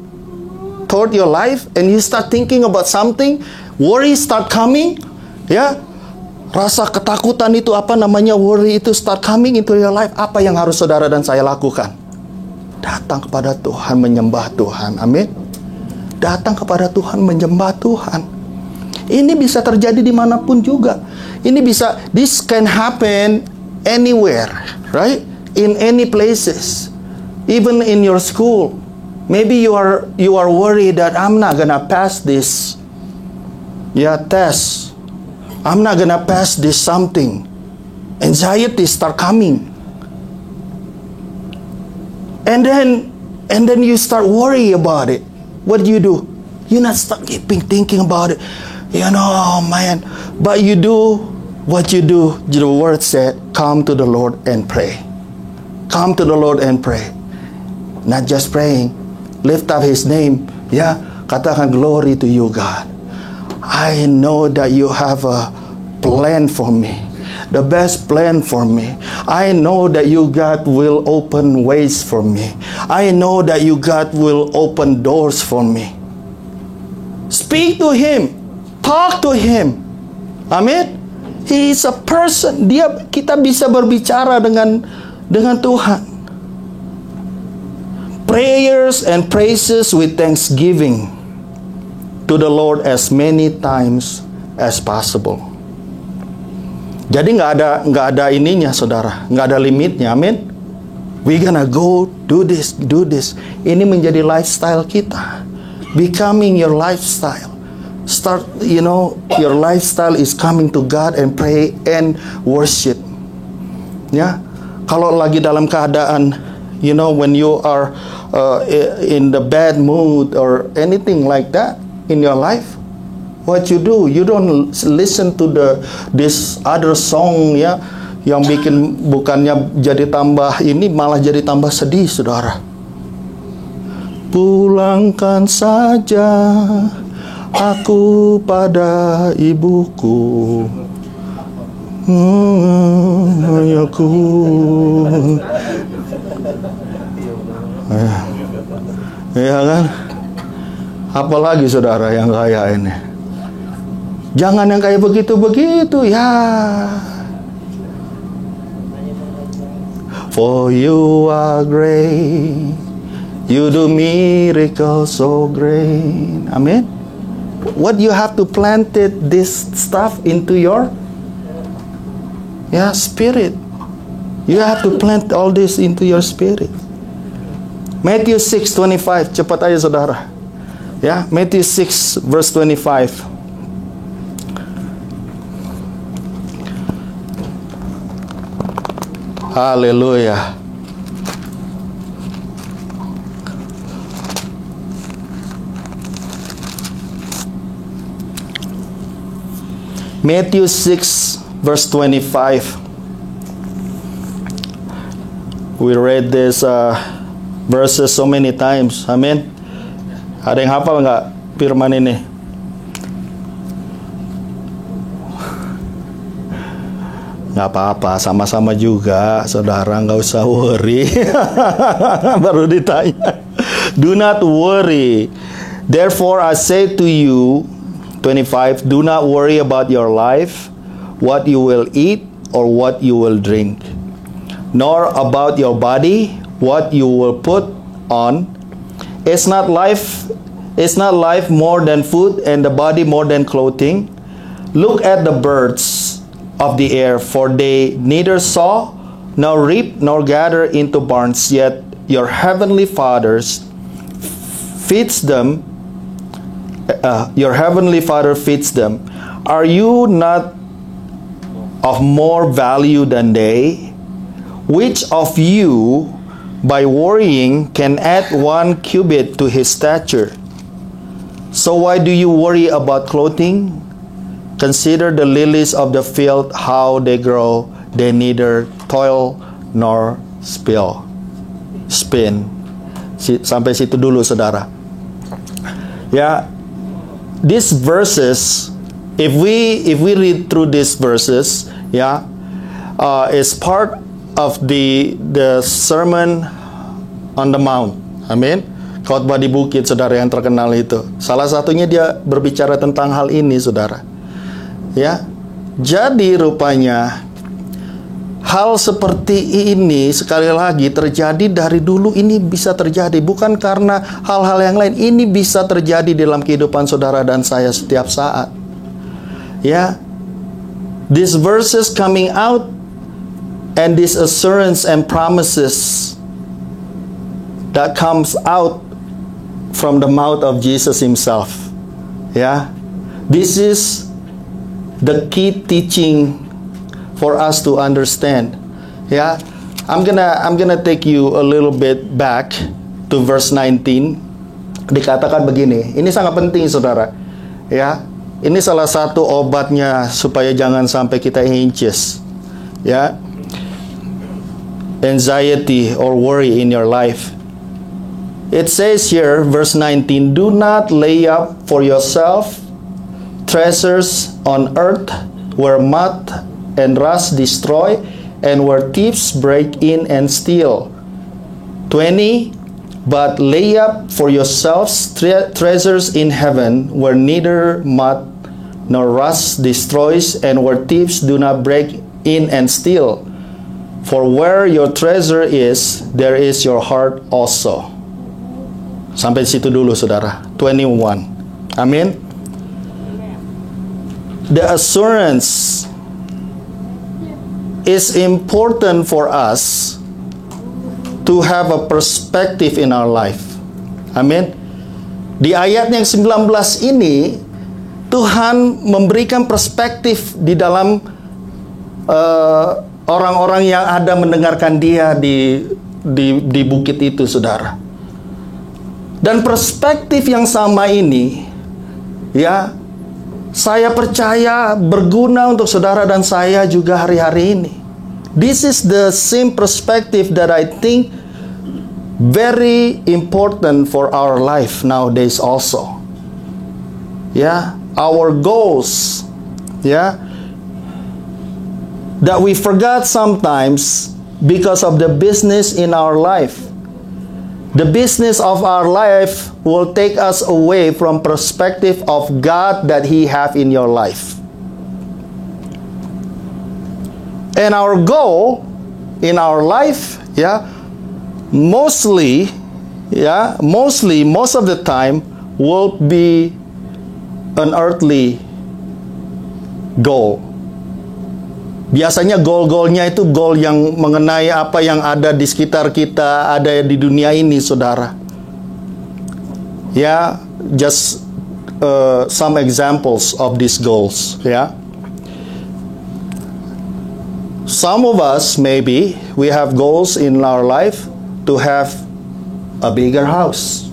toward your life, and you start thinking about something, worry start coming, ya, rasa ketakutan itu, worry itu start coming into your life, apa yang harus saudara dan saya lakukan? Datang kepada Tuhan, menyembah Tuhan, amin. Datang kepada Tuhan, menyembah Tuhan. Ini bisa terjadi dimanapun juga. Ini bisa, this can happen anywhere, right? In any places, even in your school. Maybe you are worried that I'm not gonna pass this, test. I'm not gonna pass this something. Anxiety start coming, and then you start worry about it. What do? You not start keeping thinking about it. Man. But you do what you do. The word said, come to the Lord and pray. Come to the Lord and pray. Not just praying. Lift up His name. Yeah. Katakan, glory to you, God. I know that you have a plan for me. The best plan for me. I know that you, God, will open ways for me. I know that you, God, will open doors for me. Speak to Him. Talk to Him. Amin. He is a person. Kita bisa berbicara dengan Tuhan. Prayers and praises with thanksgiving to the Lord as many times as possible. Jadi nggak ada ininya, saudara, nggak ada limitnya, amin. We gonna go do this. Ini menjadi lifestyle kita, becoming your lifestyle. Start, your lifestyle is coming to God and pray and worship. Ya, kalau lagi dalam keadaan, when you are in the bad mood or anything like that in your life. What you do, you don't listen to this other song, ya, yang bikin bukannya jadi tambah ini, malah jadi tambah sedih, saudara. Pulangkan saja aku pada ibuku, ayahku. Ya kan? Apalagi saudara yang kaya ini. Jangan yang kayak begitu-begitu, ya. For you are great. You do miracles so great. Amen. What you have to plant it, this stuff into your spirit. You have to plant all this into your spirit. Matthew 6:25. Cepat aja saudara. Ya, Matthew 6 verse 25. Haleluya. Matthew 6 verse 25. We read this verses so many times. Amen. Ada yang hafal nggak firman ini? Nggak apa-apa, sama-sama juga, saudara, nggak usah worry. Baru ditanya. Do not worry. Therefore I say to you, 25, do not worry about your life, what you will eat or what you will drink, nor about your body, what you will put on. Is not life more than food, and the body more than clothing? Look at the birds of the air, for they neither sow, nor reap, nor gather into barns, yet your heavenly Father feeds them. Your heavenly Father feeds them. Are you not of more value than they? Which of you, by worrying, can add 1 cubit to his stature? So why do you worry about clothing? Consider the lilies of the field, how they grow. They neither toil nor spin. Sampai situ dulu, saudara. Ya, these verses, if we read through these verses, is part of the Sermon on the Mount. Amin. Khotbah di bukit, saudara, yang terkenal itu. Salah satunya dia berbicara tentang hal ini, saudara. Ya. Jadi rupanya hal seperti ini sekali lagi terjadi dari dulu, ini bisa terjadi bukan karena hal-hal yang lain. Ini bisa terjadi dalam kehidupan saudara dan saya setiap saat. Ya. These verses coming out and this assurance and promises that comes out from the mouth of Jesus himself. Yeah. This is the key teaching for us to understand. Yeah. I'm gonna take you a little bit back to verse 19. Dikatakan begini. Ini sangat penting, saudara. Ya. Ini salah satu obatnya supaya jangan sampai kita anxious. Ya. Anxiety or worry in your life. It says here, verse 19, do not lay up for yourself treasures on earth, where moth and rust destroy, and where thieves break in and steal. 20, but lay up for yourselves treasures in heaven, where neither moth nor rust destroys, and where thieves do not break in and steal. For where your treasure is, there is your heart also. Sampai situ dulu, saudara. 21. Amin. The assurance is important for us to have a perspective in our life. Amin. Di ayat yang 19 ini, Tuhan memberikan perspektif di dalam orang-orang yang ada mendengarkan dia di bukit itu, saudara. Dan perspektif yang sama ini, ya, saya percaya berguna untuk saudara dan saya juga hari-hari ini. This is the same perspective that I think very important for our life nowadays also. Yeah, our goals, yeah, that we forgot sometimes because of the business in our life. The business of our life will take us away from perspective of God that He have in your life. And our goal in our life, mostly most of the time will be an earthly goal. Biasanya goal-goalnya itu goal yang mengenai apa yang ada di sekitar kita, ada di dunia ini, saudara. Just some examples of these goals. Some of us, maybe, we have goals in our life to have a bigger house.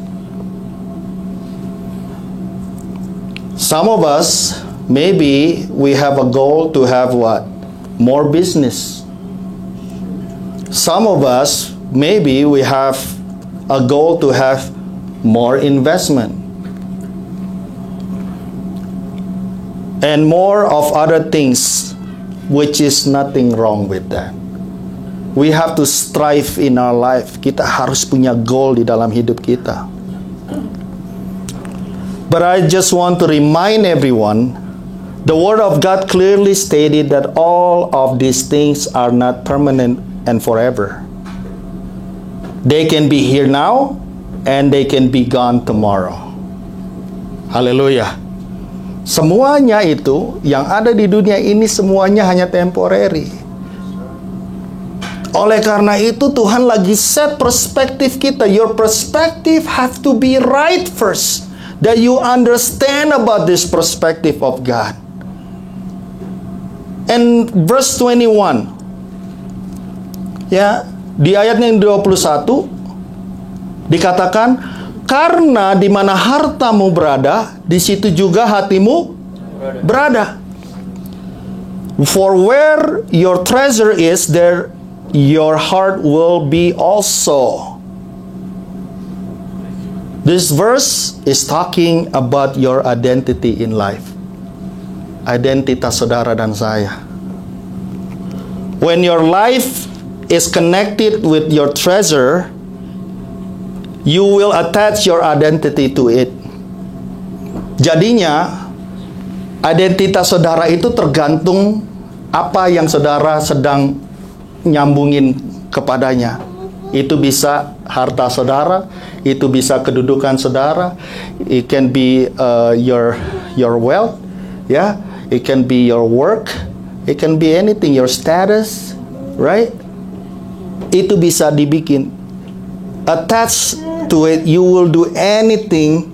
Some of us, maybe, we have a goal to have what? More business. Some of us, maybe, we have a goal to have more investment. And more of other things, which is nothing wrong with that. We have to strive in our life. Kita harus punya goal di dalam hidup kita. But I just want to remind everyone, the Word of God clearly stated that all of these things are not permanent and forever. They can be here now, and they can be gone tomorrow. Haleluya. Semuanya itu yang ada di dunia ini semuanya hanya temporary. Oleh karena itu Tuhan lagi set perspektif kita. Your perspective have to be right first. That you understand about this perspective of God. And verse 21. Di ayat yang 21 dikatakan, karena di mana hartamu berada, di situ juga hatimu berada. For where your treasure is, there your heart will be also. This verse is talking about your identity in life. Identitas saudara dan saya. When your life is connected with your treasure, you will attach your identity to it. Jadinya, identitas saudara itu tergantung apa yang saudara sedang nyambungin kepadanya. Itu bisa harta saudara, itu bisa kedudukan saudara, it can be your wealth, it can be your work, it can be anything, your status, right? Itu bisa dibikin. Attached to it, you will do anything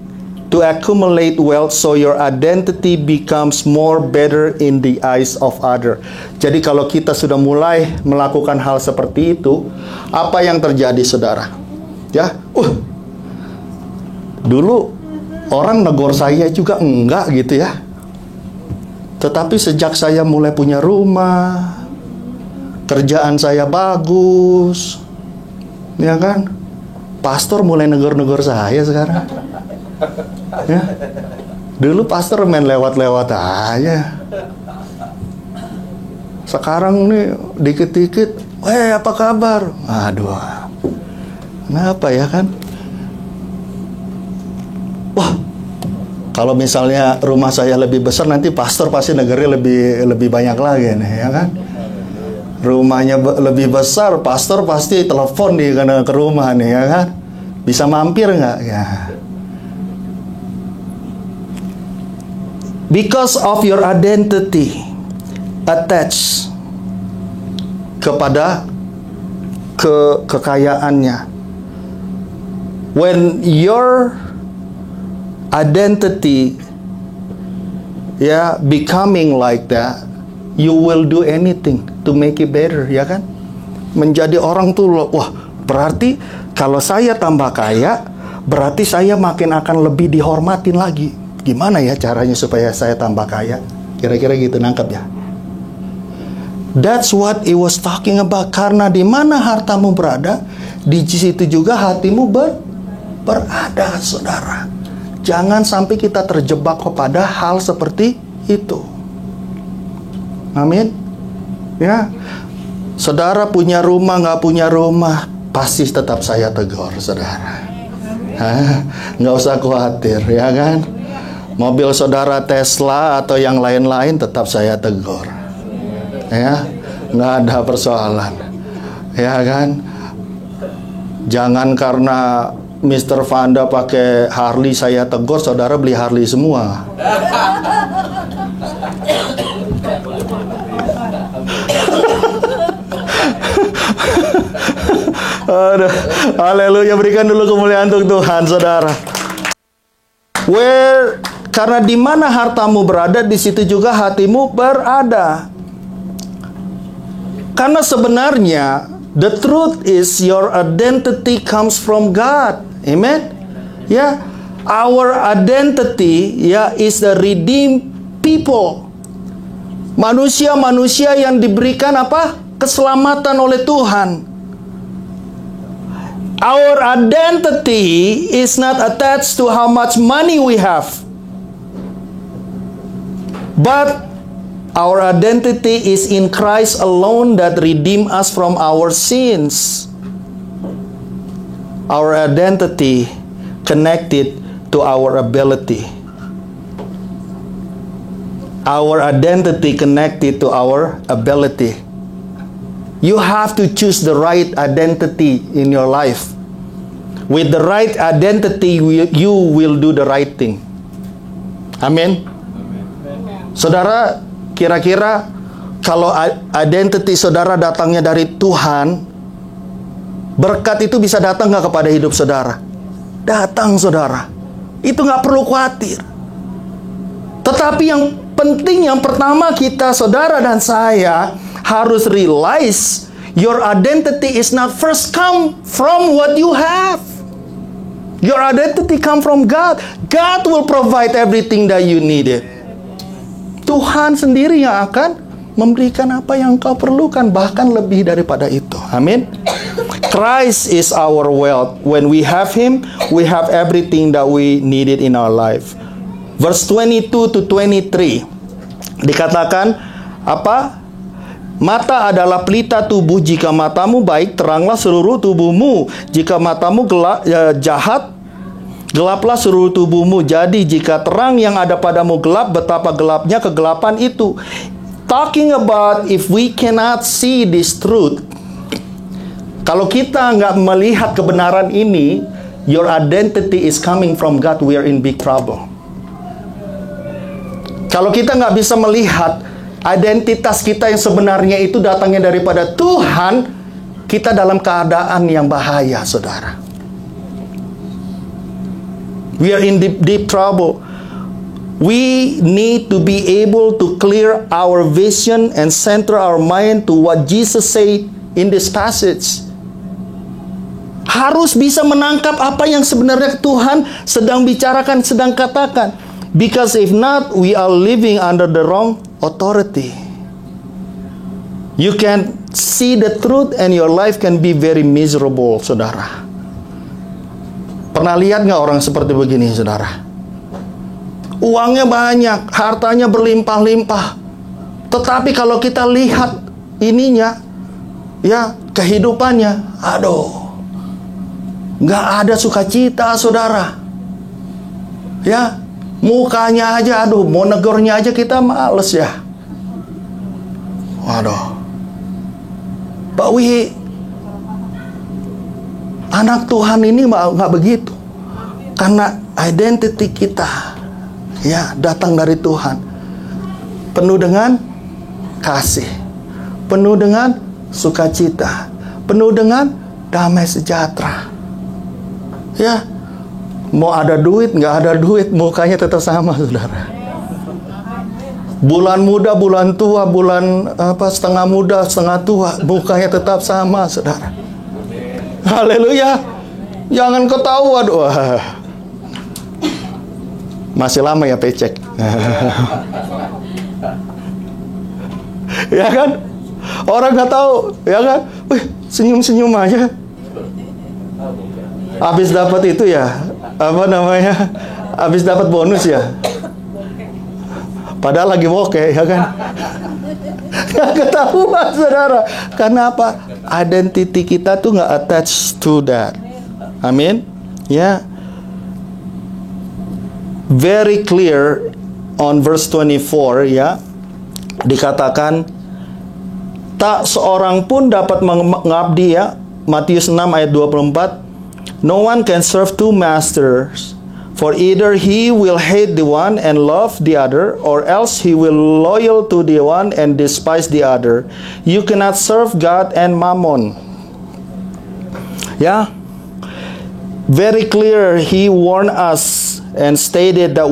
to accumulate wealth so your identity becomes more better in the eyes of other. Jadi kalau kita sudah mulai melakukan hal seperti itu, apa yang terjadi saudara? Dulu orang negor saya juga enggak gitu ya. Tetapi sejak saya mulai punya rumah, kerjaan saya bagus, ya kan? Pastor mulai negor-negor saya sekarang. Dulu pastor main lewat-lewat aja. Sekarang nih dikit-dikit, apa kabar? Aduh, kenapa ya kan? Wah, kalau misalnya rumah saya lebih besar, nanti pastor pasti negeri lebih banyak lagi nih, ya kan? Rumahnya lebih besar, pastor pasti telepon nih ke rumah nih, ya kan? Bisa mampir nggak? Ya. Because of your identity attached kepada kekayaannya. When your identity becoming like that, you will do anything to make it better, ya kan? Menjadi orang tuh, wah, berarti kalau saya tambah kaya, berarti saya makin akan lebih dihormatin lagi. Gimana ya caranya supaya saya tambah kaya? Kira-kira gitu, nangkep ya? That's what it was talking about. Karena di mana hartamu berada, di situ juga hatimu berada, saudara. Jangan sampai kita terjebak kepada hal seperti itu. Amin. Ya, saudara punya rumah, nggak punya rumah, pasti tetap saya tegur, saudara. Nggak usah khawatir, ya kan? Mobil saudara Tesla atau yang lain-lain tetap saya tegur, ya, nggak ada persoalan. Ya kan? Jangan karena Mr. Vanda pakai Harley saya tegur, saudara beli Harley semua. Aduh, haleluya, berikan dulu kemuliaan untuk Tuhan, saudara. Karena di mana hartamu berada, di situ juga hatimu berada. Karena sebenarnya the truth is your identity comes from God. Amen. Ya, our identity is the redeemed people. Manusia-manusia yang diberikan apa? Keselamatan oleh Tuhan. Our identity is not attached to how much money we have. But our identity is in Christ alone that redeem us from our sins. Our identity connected to our ability. Our identity connected to our ability. You have to choose the right identity in your life. With the right identity, you will do the right thing. Amin. Saudara, kira-kira kalau identity saudara datangnya dari Tuhan, berkat itu bisa datang nggak kepada hidup saudara? Datang, saudara. Itu nggak perlu khawatir. Tetapi yang penting, yang pertama kita, saudara dan saya, harus realize your identity is not first come from what you have. Your identity come from God. God will provide everything that you needed. Tuhan sendiri yang akan memberikan apa yang kau perlukan, bahkan lebih daripada itu. Amin. Christ is our wealth. When we have Him, we have everything that we needed in our life. Verse 22 to 23 dikatakan apa? Mata adalah pelita tubuh. Jika matamu baik, teranglah seluruh tubuhmu. Jika matamu jahat, gelaplah seluruh tubuhmu. Jadi jika terang yang ada padamu gelap, betapa gelapnya kegelapan itu. Talking about if we cannot see this truth, kalau kita nggak melihat kebenaran ini, your identity is coming from God, we are in big trouble. Kalau kita nggak bisa melihat identitas kita yang sebenarnya itu datangnya daripada Tuhan, kita dalam keadaan yang bahaya, saudara. We are in deep trouble. We need to be able to clear our vision and center our mind to what Jesus said in this passage. Harus bisa menangkap apa yang sebenarnya Tuhan sedang bicarakan, sedang katakan. Because if not, we are living under the wrong authority. You can see the truth and your life can be very miserable, saudara. Pernah lihat nggak orang seperti begini, saudara? Uangnya banyak, hartanya berlimpah-limpah. Tetapi kalau kita lihat ininya, ya, kehidupannya, aduh, nggak ada sukacita, saudara. Ya, mukanya aja, aduh, mau negornya aja kita males ya. Waduh. But anak Tuhan ini nggak begitu. Karena identity kita, ya, datang dari Tuhan. Penuh dengan kasih, penuh dengan sukacita, penuh dengan damai sejahtera. Ya, mau ada duit, nggak ada duit, mukanya tetap sama, saudara. Bulan muda, bulan tua, bulan setengah muda, setengah tua, mukanya tetap sama, saudara. Haleluya. Jangan ketawa, doa. Masih lama ya pecek. Ya kan? Orang nggak tahu, ya kan? Wih, senyum-senyum aja. Habis dapat itu ya, apa namanya? Habis dapat bonus ya. Padahal lagi bokeh, ya kan? Nggak ketahuan, saudara. Karena apa? Identity kita tuh nggak attached to that. Amin. Ya. Very clear on verse 24, ya. Dikatakan Tak seorang pun dapat mengabdi, ya. Matius 6 ayat 24. No one can serve two masters, for either he will hate the one and love the other, or else he will loyal to the one and despise the other. You cannot serve God and mammon. Yeah. Very clear, he warned us and stated that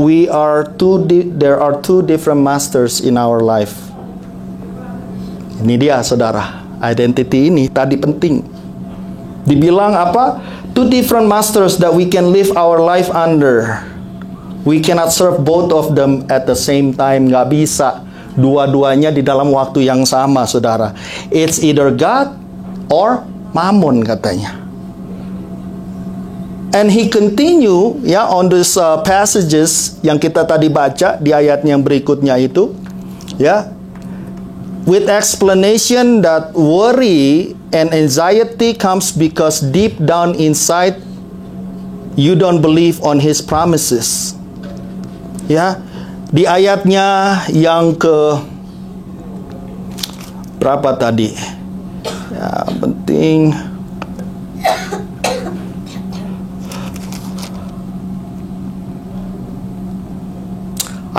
there are two different masters in our life. Ini dia, saudara. Identity ini tadi penting. Dibilang apa? Two different masters that we can live our life under. We cannot serve both of them at the same time. Nggak bisa dua-duanya di dalam waktu yang sama, saudara. It's either God or mammon, katanya. And he continue, ya, on this passages yang kita tadi baca di ayat yang berikutnya itu, ya, with explanation that worry and anxiety comes because deep down inside you don't believe on his promises. Ya, di ayatnya yang ke berapa tadi? Ya, penting.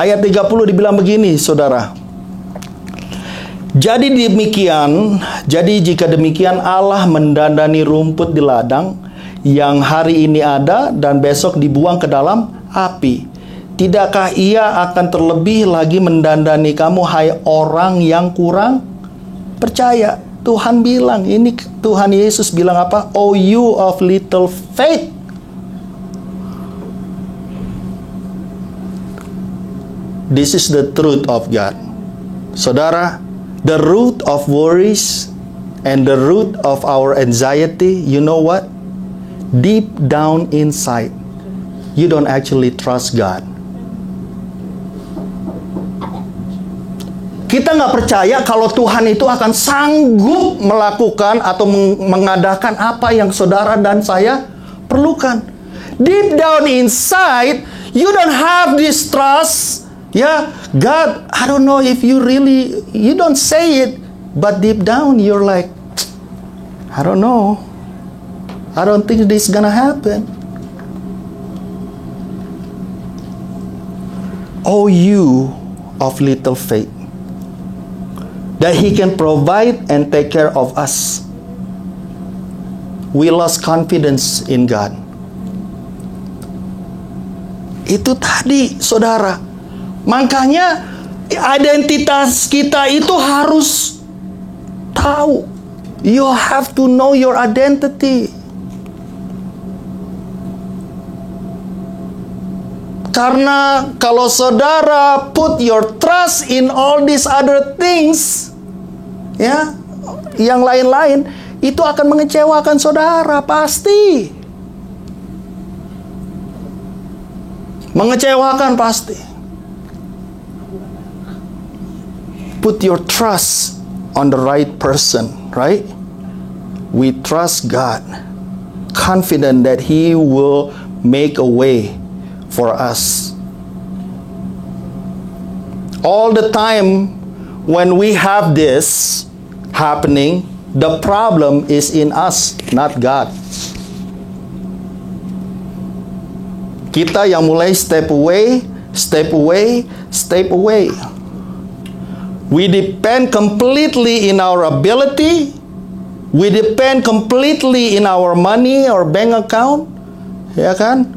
Ayat 30 dibilang begini, saudara. Jadi jika demikian Allah mendandani rumput di ladang yang hari ini ada dan besok dibuang ke dalam api. Tidakkah ia akan terlebih lagi mendandani kamu, hai orang yang kurang percaya? Tuhan bilang, ini Tuhan Yesus bilang apa? Oh, you of little faith. This is the truth of God. Saudara, the root of worries and the root of our anxiety, you know what? Deep down inside, you don't actually trust God. Kita nggak percaya kalau Tuhan itu akan sanggup melakukan atau mengadakan apa yang saudara dan saya perlukan. Deep down inside, you don't have this trust. Yeah, God, I don't know if you don't say it, but deep down you're like, I don't know. I don't think this is gonna happen. Oh, you of little faith, that He can provide and take care of us. We lost confidence in God. Itu tadi, saudara. Makanya identitas kita itu harus tahu. You have to know your identity. Karena kalau saudara put your trust in all these other things, ya, yang lain-lain, itu akan mengecewakan saudara, pasti. Mengecewakan pasti. Put your trust on the right person, right? We trust God, confident that He will make a way for us. All the time when we have this happening, the problem is in us, not God. Kita yang mulai step away. We depend completely in our ability. We depend completely in our money or bank account, ya kan?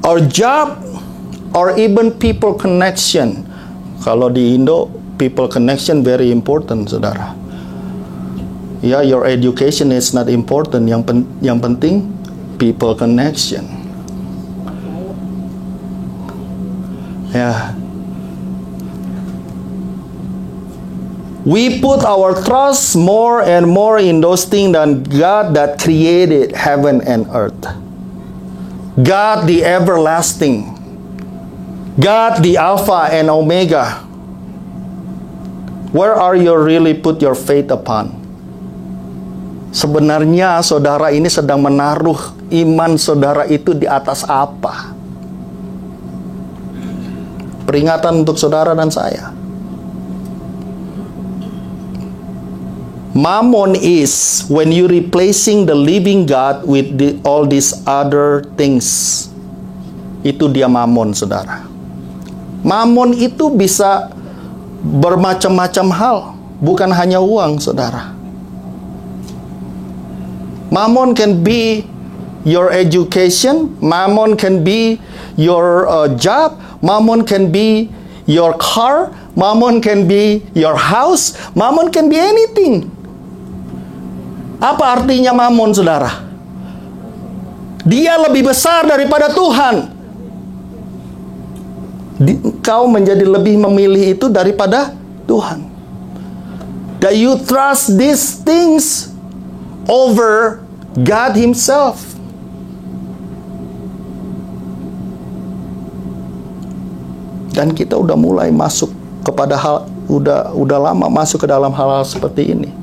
Our job, or even people connection. Kalau di Indo, people connection very important, saudara. Ya, your education is not important. Yang penting people connection. Ya. We put our trust more and more in those things than God that created heaven and earth. God the everlasting. God the Alpha and Omega. Where are you really put your faith upon? Sebenarnya saudara ini sedang menaruh iman saudara itu di atas apa? Peringatan untuk saudara dan saya. Mammon is when you replacing the living God with all these other things. Itu dia mammon, saudara. Mammon itu bisa bermacam-macam hal, bukan hanya uang, saudara. Mammon can be your education, mammon can be your job, mammon can be your car, mammon can be your house, mammon can be anything. Apa artinya mammon, saudara? Dia lebih besar daripada Tuhan. Kau menjadi lebih memilih itu daripada Tuhan. That you trust these things over God Himself. Dan kita udah mulai masuk kepada hal, udah lama masuk ke dalam hal-hal seperti ini.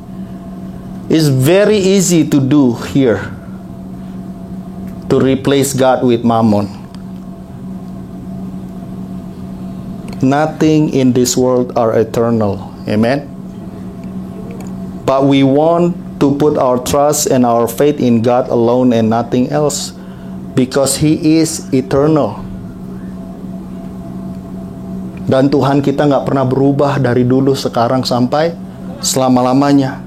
It's very easy to do here, to replace God with mammon. Nothing in this world are eternal. Amen. But we want to put our trust and our faith in God alone and nothing else, because He is eternal. Dan Tuhan kita nggak pernah berubah dari dulu, sekarang, sampai selama-lamanya.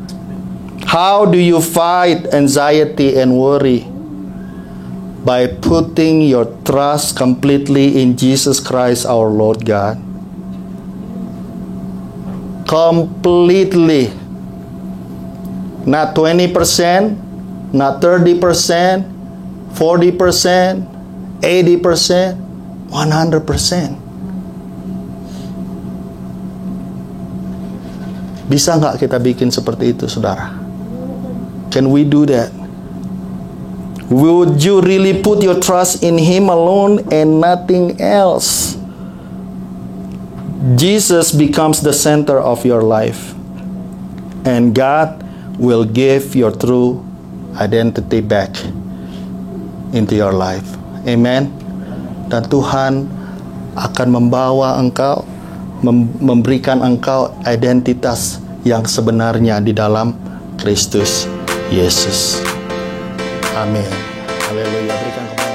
How do you fight anxiety and worry? By putting your trust completely in Jesus Christ our Lord God. Completely. Not 20%, not 30%, 40%, 80%, 100%. Bisa nggak kita bikin seperti itu, saudara? Can we do that? Would you really put your trust in Him alone and nothing else? Jesus becomes the center of your life, and God will give your true identity back into your life. Amen. Dan Tuhan akan membawa engkau, memberikan engkau identitas yang sebenarnya di dalam Kristus Yesus. Amin. Haleluya. Berikan kepada